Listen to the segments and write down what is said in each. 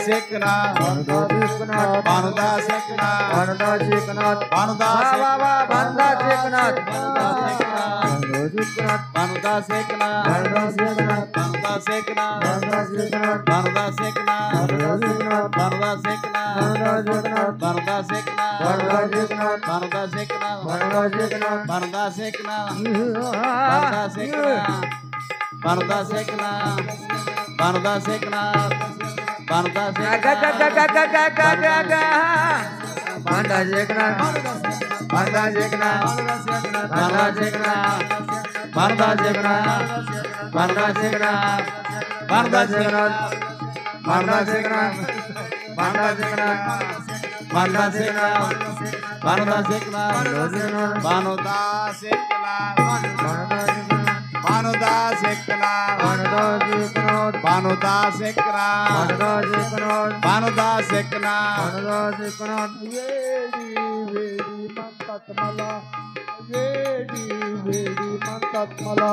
एकनाथ भानुदास एकनाथ भानुदास एकनाथ भानुदास भानुदास एकनाथ भानुदास एकनाथ भानुदास एकनाथ भानुदास एकनाथ भानुदास एकनाथ भानुदास एकनाथ भानुदास एकनाथ भानुदास एकनाथ भानुदास एकनाथ भानुदास एकनाथ भानुदास एकनाथ भानुदास एकनाथ भानुदास एकनाथ भानुदास एकनाथ भानुदास एकनाथ भानुदास भानुदास एकनाथ भानुदास एकनाथ भानुदास एकनाथ भानुदास एकनाथ भानुदास एकनाथ भानुदास एकनाथ भानुदास एकनाथ भानुदास एकनाथ भानुदास एकनाथ भानुदास एकनाथ भानुदास एकनाथ भानुदास एकनाथ भानुदास एकनाथ भानुदास एकनाथ भानुदास एकनाथ वेडी वेडी म्हणतात मला वेडी वेडी म्हणतात मला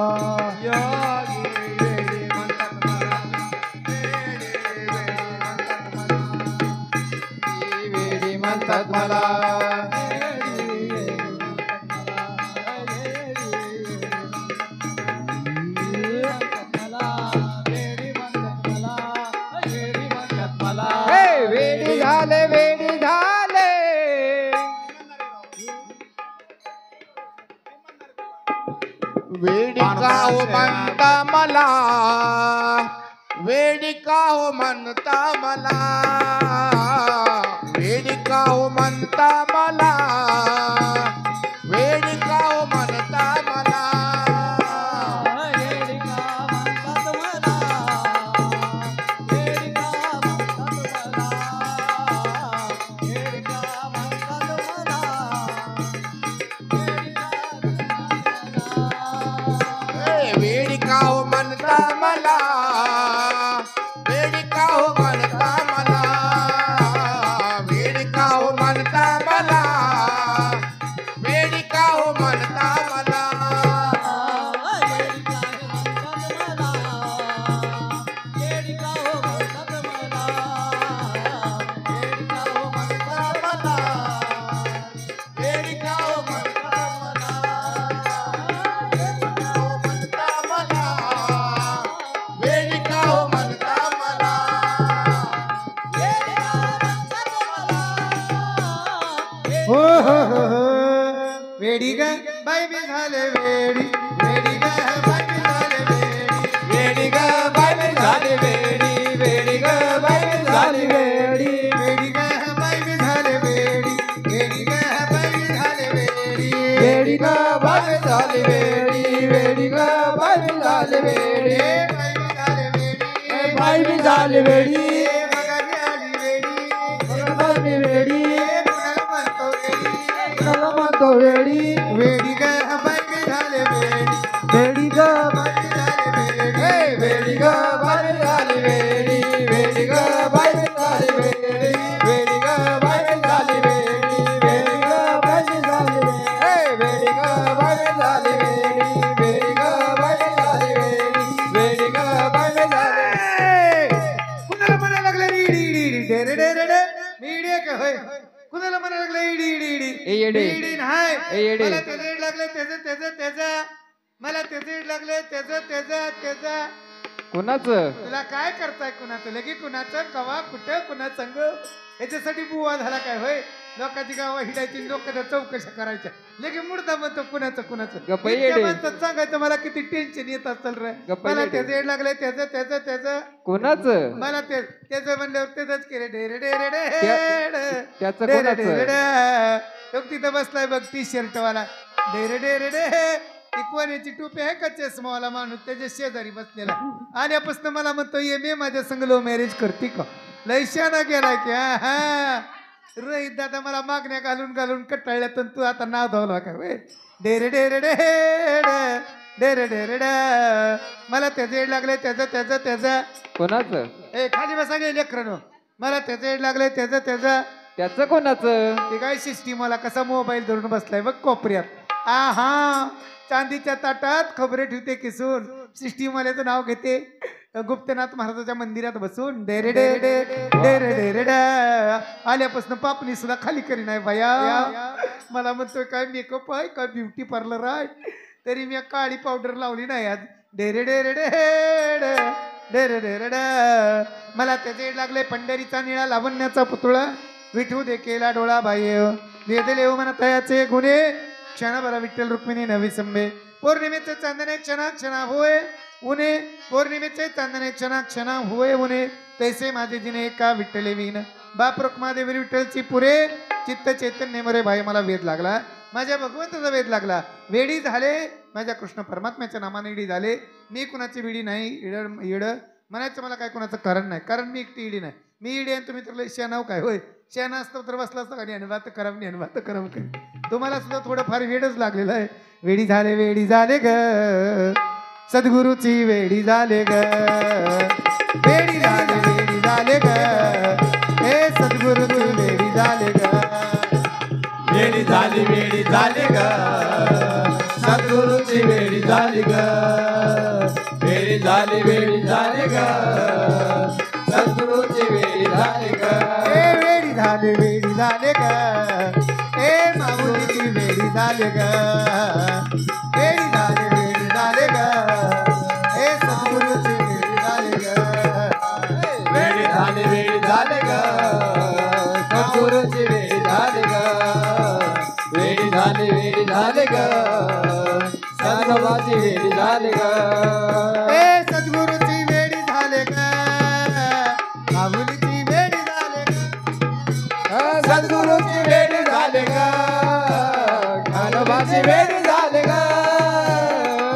योगी वेडी म्हणतात मला वेडी म्हणतात मला वेडी झाले वेडी झाले वेडी का हो म्हणता मला वेडी का हो म्हणता मला वेडी का हो म्हणता मला वेडी का हो म्हणता मला वेडी का हो म्हणता मला वेडी का हो म्हणता मला वेडी का हो म्हणता मला वेडी का हो म्हणता मला वेडी का हो म्हणता वेडी ग बाई मी झाले वेडी वेडी ग बाई मी झाले वेडी वेडी ग बाई मी झाले वेडी वेडी ग बाई मी झाले वेडी वेडी ग बाई मी झाले वेडी वेडी ग बाई मी झाले वेडी वेडी ग बाई मी झाले वेडी वेडी ग बाई मी झाले वेडी बाई मी झाले वेडी मगाने आली वेडी मगाने वेडी म्हणतो वेडी वेडी ग बाई मी झाले वेडी वेडी ग बाई मी झाले वेडी वेडी ग बाई मी झाले वेडी वेडी ग बाई मी झाले वेडी वेडी ग बाई मी झाले वेडी वेडी ग बाई मी झाले वेडी वेडी ग बाई मी झाले वेडी वेडी ग बाई मी झाले वेडी वेडी ग बाई मी झाले कुणाला म्हणायला लागले रीडी रीडी डेरे डेरे डे मीडिया का होय कुणाला म्हणायला लागले इडी इडी इडी इडी नाही मला त्याचं इड लागले त्याचं मला त्याचं इड लागले त्याचं कोणाचं तुला काय करताय कुणाचं लगे कुणाचं कवा कुठं कुणा संग याच्यासाठी बुवा झाला काय होय लोकांची गावं हिडायची लोकांच्या चौकशा करायच्या लगे मुडदा म्हणतो कुणाचं सांगायचं मला किती टेन्शन येत असेल रे मला त्याचं इड लागले त्याचं कोणाचं मला त्याचं म्हणल्यावर त्याच केले डेरे डेरे त्याचं कोणाचं तिथं बसलाय बघ टी शर्ट वाला डेरे डेरे डे इकवानीची टोपी आहे का चष्मावाला माणूस त्याच्या शेजारी बसलेला आल्यापासून मला म्हणतो ये मी माझ्या संग लव्ह मॅरेज करते का लय शाना गेलाय की हा रोहित दादा मला मागण्या घालून घालून कटाळल्यात तू आता नाव धावला का वे डेरे डेरे डे डेरे डेरे डे मला त्याचं एड लागले त्याचं कोणाचं ए खाली बसा गे लेकरनो मला त्याचं एड लागले त्याचं कोणाचं ते काय सिस्टीम मला कसा मोबाईल धरून बसलाय बघ कोपऱ्यात हा चांदीच्या ताटात खबरे ठेवते किसून सिस्टीम वाल्याचं नाव घेते गुप्तनाथ महाराजाच्या मंदिरात बसून डेरे डे डे डेरे डेरे डे आल्यापासून पापणी सुद्धा खाली करी नाही बाया. मला म्हणतोय काय मेकअप आहे काय ब्युटी पार्लर आहे, तरी मी काळी पावडर लावली नाही आज. डेरे डेरे डे डेरे डेरे डे. मला त्याचे लागले पंढरीचा निळा लावण्याचा पुतळा, विठू दे केला डोळा बाय वेदले म्हणत याचे गुन्हे, क्षणभरा विठ्ठल रुक्मिणी नवी संभे. पौर्णिमेचे चांदणे क्षणा क्षणा होय उन्हे, पौर्णिमेचे चांदणे क्षणा क्षणा होय उन्हे, तैसे माझे जिने का विठ्ठले विन. बाप रुक्मादेवी विठ्ठलची पुरे चित्त चैतन्य मरे भाई. मला वेद लागला, माझ्या भगवंताचा वेद लागला. वेडी झाले माझ्या कृष्ण परमात्म्याच्या नामाने इडी झाले. मी कुणाची वेडी नाही, इड म्हणायचं मला काय कोणाचं कारण नाही, कारण मी एकटी इडी नाही. मी इडी आणि तुम्ही तर शेणाव काय होय, शेणा असतं तर बसला असतं का नेनवात करावं नेनवात करावं काय. तुम्हाला सुद्धा थोडंफार वेडच लागलेलं आहे. वेडी झाले ग सद्गुरूची वेडी झाले ग, वेडी झाले ग हे सद्गुरूची वेडी झाले ग. वेडी झाली ग सद्गुरूची वेडी झाली ग, वेडी झाली ग सद्गुरूची वेडी झाली ग. हे वेडी झाले ग हे माऊलीची वेडी झाले ग, वेडी झाले ग हे सद्गुरूची वेडी झाले ग. वेडी झाली ग सद्गुरूची वेडी झाली ग, वेडी झाली ग सद्गुरूची वेडी झाली ग. हे सद्गुरूची वेडी झाले ग माऊलीची वेडी झाले ग, सद्गुरूची वेडी झाली ग ज्ञानोबाची वेडी झाली ग,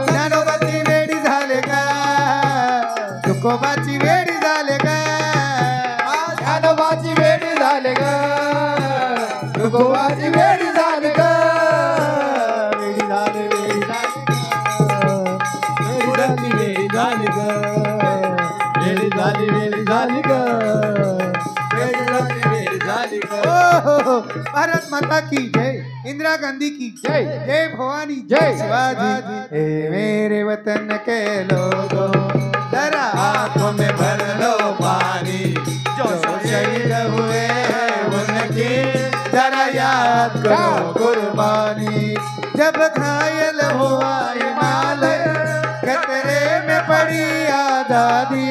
ज्ञानोबाची वेडी झाले ग तुकोबाची वेडी झाले ग, ज्ञानोबाची वेडी झाली ग तुकोबाची वेडी झाली ग. वेडी झाली ग वेडी झाली ग वेडी झाली ग. भारत माता की जय, इंदिरा गांधी की जय. जय भवानी जय. शिवाजी. हे मेरे वतन के लोगों जरा आंखों में भर लो पानी, जो शहीद हुए हैं उनकी जरा याद करो कुर्बानी. जब घायल हुआ हिमालय खतरे में पड़ी आजादी,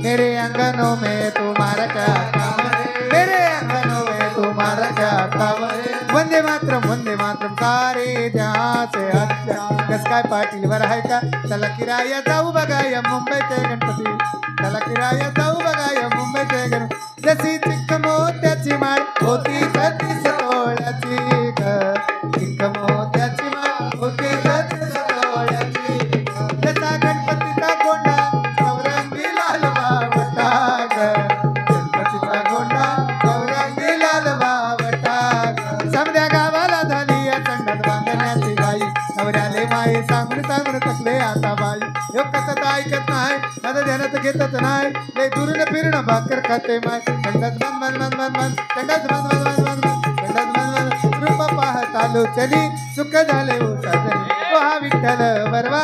मेरे अंगनों में तुम्हारा क्या काम है, मेरे अंगनों में तुम्हारा क्या काम है. वंदे मातरम सारे जहां से अच्छा. कस काय पाटीलवर आहे का, चला किराया जाऊ बघाया मुंबईचे गणपती, चला किराया जाऊ बघाया मुंबईचे गणपती. जशी चिक्क मोत्याची माळ होती छत्तीस तोळ्याची ग, चिक्क मोत्याची माळ होती छत्तीस तोळ्याची. जसा गणपतीचा गोंडा चौरंगी लाल बावटा ग, गणपतीचा गोंडा चौरंगी लाल बावटा ग. समद्या गावाला झाली या संडास बांधण्याची बाई, नवऱ्याले माई सांगून थकले आता बाई. ह्यो कसं ऐकत नाही माझं ध्यानात घेतच नाही, लय दुरून फिरणं भाकर खाते माय. संडास बंद संडास बंद संडास बंद रूप पाहत आलो चली, सुख झाले हो साजरी ओ हा विठ्ठल बरवा.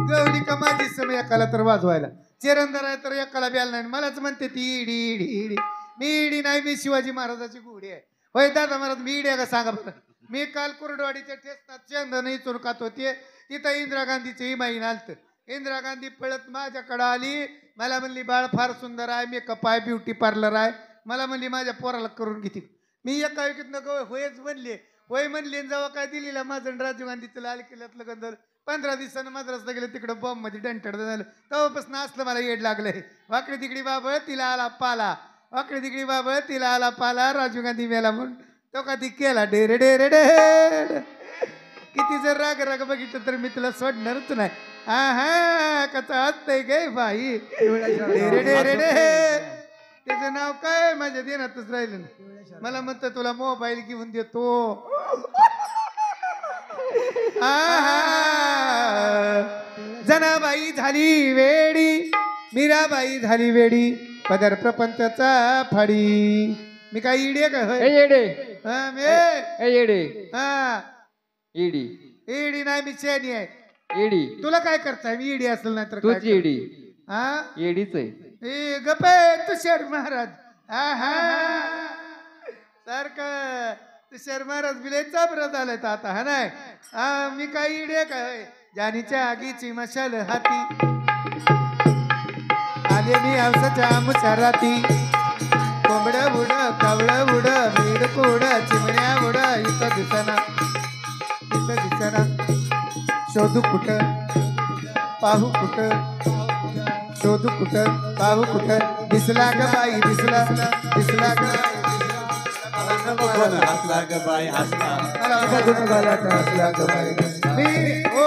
गवली का माझी समय एकाला तर वाजवायला, चिरंदर आहे तर एकाला ब्याला नाही. मलाच म्हणते ती इडी इडी इडी. मी इडी नाही, मी शिवाजी महाराजाची घोडी आहे. होय दादा महाराज मी इडी आहे का सांगा बरं. मी काल कुरडवाडीच्या ठेसनात चंदन इचून खात होते, तिथं इंदिरा गांधीची इमाईन आलत. इंदिरा गांधी पळत माझ्याकडं आली, मला म्हणली बाळ फार सुंदर आहे, मेकअप आहे, ब्युटी पार्लर आहे. मला म्हणली माझ्या पोराला करून घेते. मी एका विकीत नको होयच म्हणले, होय म्हणले. जेव्हा काय दिलेला माझं राजीव गांधीचं लाल किल्ल्यातलं गंधल 15 दिवसानं मद्रासला गेलं, तिकडं बॉम्ब मध्ये डंटड झालं. तेव्हापासून असलं मला येड लागलंय. वाकडी तिकडी बाबळ तिला आला पाला, वाकडी तिकडी बाबळ तिला आला पाला. राजीव गांधी मेला म्हणून तो कधी केला डेरे डेरे डेड. किती जर राग राग बघितलं तर मी तुला सोडणारच नाही. हा हा कसं असतंय गे बाई डेरे डेरे डे. त्याचं नाव काय माझ्या देण्यातच राहिलं ना. मला म्हणतं तुला मोबाईल घेऊन देतो. जनाबाई झाली वेडी, मीराबाई झाली वेडी, पदर प्रपंचाचा फाडी. मी काय इडे का होय? ए येडे हा, ए येडे हा इडी ईडी नाही मी शेणी आहे. इडी तुला काय करताय मी ईडी असेल नाही तर काय तूच इडी करता? हा इडीच आहे. ए गपे तुषार महाराज आहा सारखं तुषार महाराज बिलेचा ब्रत आलाय आता हा नाही हा मी काय इडे काय जानीच्या आगीची मशाल हाती आले मी आवसाच्या मुचाराती कोंबड बुड कावळ बुड मीड कोड चिमण्या बुड इथं दिसना शोधू कुठ पाहू कुठ शोधू कुठ पाहू कुठ दिसला ग बाई दिसला ग हसला ग बाई हसला. हसला ग बाई मी हो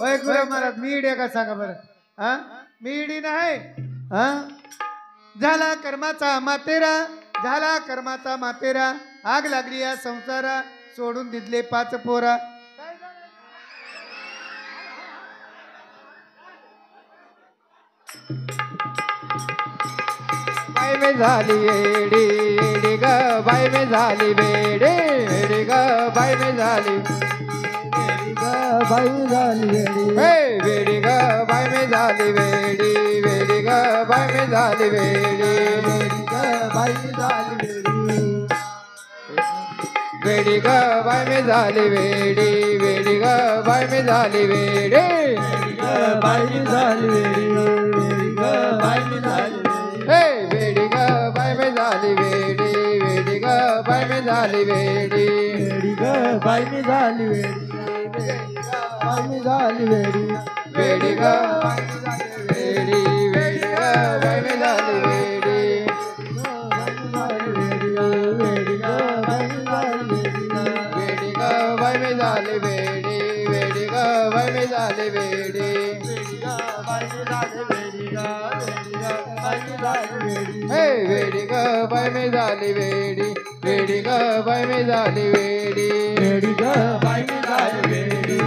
एक महाराज मी इडी का सांगा बरं हा मी इडी नाही हा झाला कर्माचा मातेरा आग लागली या संसारा सोडून दिदले 5 पोरा. बाई में झाली एडी एडी ग बाई में झाली बेडी एडी ग बाई में झाली हे बेडी ग बाई में झाली बेडी बेडी ग बाई में झाली बेडी बेडी ग बाई में झाली बेडी बेडी ग बाई में झाली बेडी हे बेडी ग बाई में झाली बेडी बेडी ग बाई में झाली बेडी बेडी ग बाई में झाली बेडी बेडी ग बेडी बेडी ग बाई में झाली बेडी बेडी ग बाई में झाली बेडी बेडी ग बाई में झाली बेडी हे बेडी ग बाई में झाली बेडी बेडी ग बाई में झाली बेडी बेडी ग बाई में झाली बेडी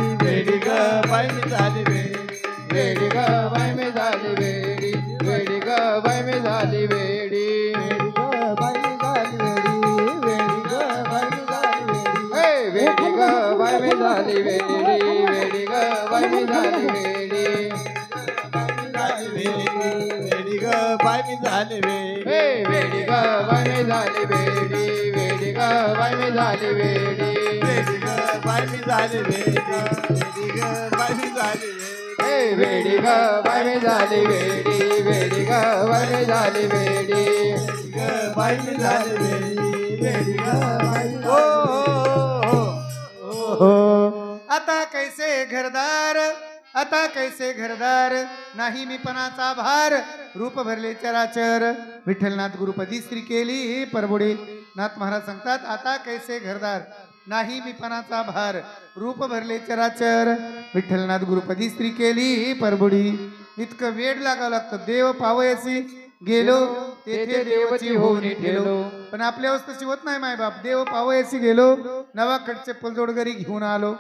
बेडी ग बाई में झाली बेडी बेडी ग बाई में झाली बेडी बेडी ग बाई में झाली बेडी हे बेडी ग बाई में झाली बेडी बेडी ग बाई में झाली बेडी बेडी ग बाई में झाली बेडी हे बेडी ग बाई में झाली बेडी बेडी ग बाई में झाली बेडी बेडी ग बाई में झाली बेडी बेडी ग बाई में झाली हे बेडी ग बाई में झाली बेडी बेडी ग बाई में झाली बेडी बाई में झाली बेडी बेडी ग बाई आता कैसे घरदार नाही मी पणाचा भार रूप भरले चराचर विठ्ठलनाथ गुरुपदी स्त्री केली परबुडी. नाथ महाराज सांगतात आता कैसे घरदार नाही मी पणाचा भार रूप भरले चराचर विठ्ठलनाथ गुरुपदी स्त्री केली परबुडी. इतकं वेड लागावं लागतं देव पावयसी गेलो तेथे देवची होऊन ठेलो. पण आपल्या अवस्थेची होत नाही माय बाप देव पावयसी गेलो नवाकडचे पलजोड घरी घेऊन आलो.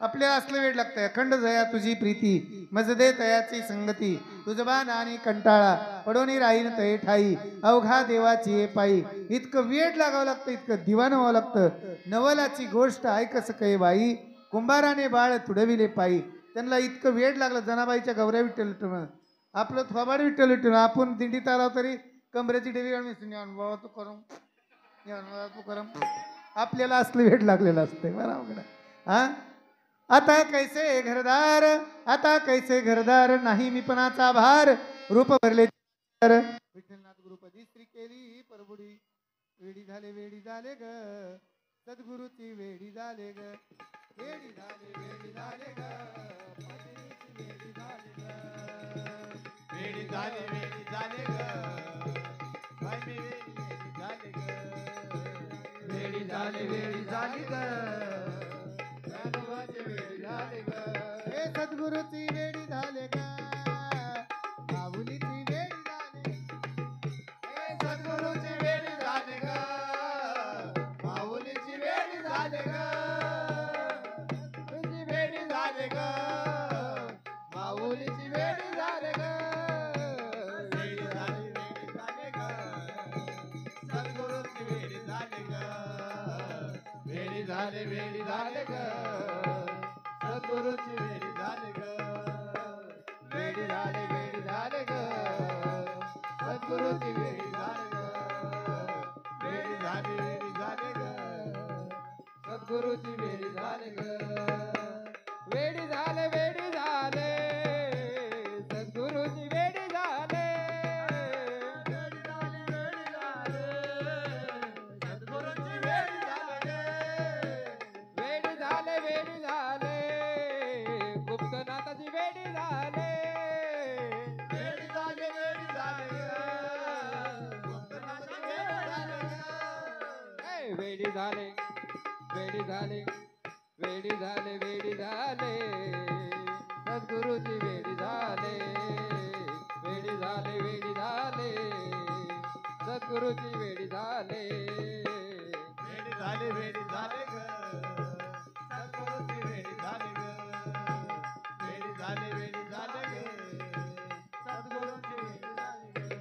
आपल्याला असलं वेळ लागतंय अखंड जया तुझी प्रीती मजदे तयाची संगती तुझबान आणि कंटाळा पडोनी राहीन तये ठाई अवघा देवाची ये पायी. इतकं वेळ लागावं लागतं इतकं दिवाण व्हावं लागतं. नवलाची गोष्ट ऐकस काही बाई कुंभाराने बाळ तुडविले पायी. त्यांना इतकं वेळ लागलं जनाबाईच्या गौऱ्या विठ्ठल विठ्ठल आपलं थोबाड विठ्ठल विठ्ठल आपण दिंडीत आलो तरी कमरेची डेवी बाबा तू करम आपल्याला असलं वेळ लागलेलं असतंय बरोबर हा. आता कैसे घरदार नाही मी पणाचा भार रूप भरले विठ्ठलनाथ गुरुपदी स्त्री केली परबुडी. वेडी झाले ग सद्गुरूची वेडी झाले ग वेडी झाले ग वेडी झाले ग वेडी झाले ग बाई में वेडी झाले ग वेडी झाली ग हे सद्गुरूची वेडी झाले ग माऊलीची वेडी झाले हे सद्गुरूची वेडी झाले ग माऊलीची वेडी झाले ग तुझी वेडी झाले ग माऊलीची वेडी झाले ग वेडी झाले ग सद्गुरूची वेडी झाले ग वेडी झाले ग सद्गुरूची वेडी झाली ग वेडी झाले वेडी झाले ग सद्गुरूची वेडी झाली ग वेडी झाली ग सद्गुरूची वेडी झाले ग वेडी झाले वेडी झाले सद्गुरूची वेडी झाले सद्गुरूची वेडी झाली ग वेडी झाले वेडी झाले गुप्तनाथाची वेडी झाले वेडी झाली ग गुप्तनाथाची वेडी झाली ग ए, वेडी झाले वेडी झाले वेडी झाले वेडी झाले सद्गुरूची वेडी झाले वेडी झाले वेडी झाले सद्गुरूची वेडी झाले वेडी झाली ग सद्गुरूची वेडी झाली ग वेडी झाली ग सद्गुरूची वेडी झाली ग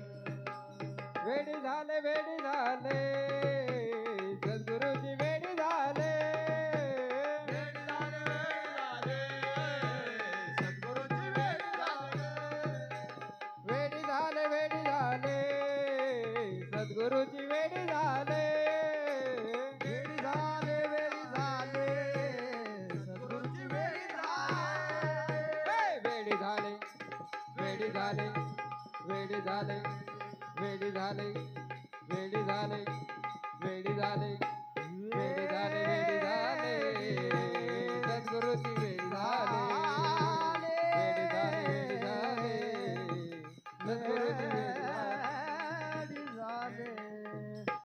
वेडी झाले वेडी झाले सद्गुरूची वेडी झाले सद्गुरूची वेडी झाली वेडी झाले वेडी झाले सद्गुरूची वेडी झाले वेडी झाली सद्गुरूची वेडी वेडी झाले वेडी झाले वेडी झाले वेडी झाले वेडी झाले वेडी झाले वेडी झाले वेडी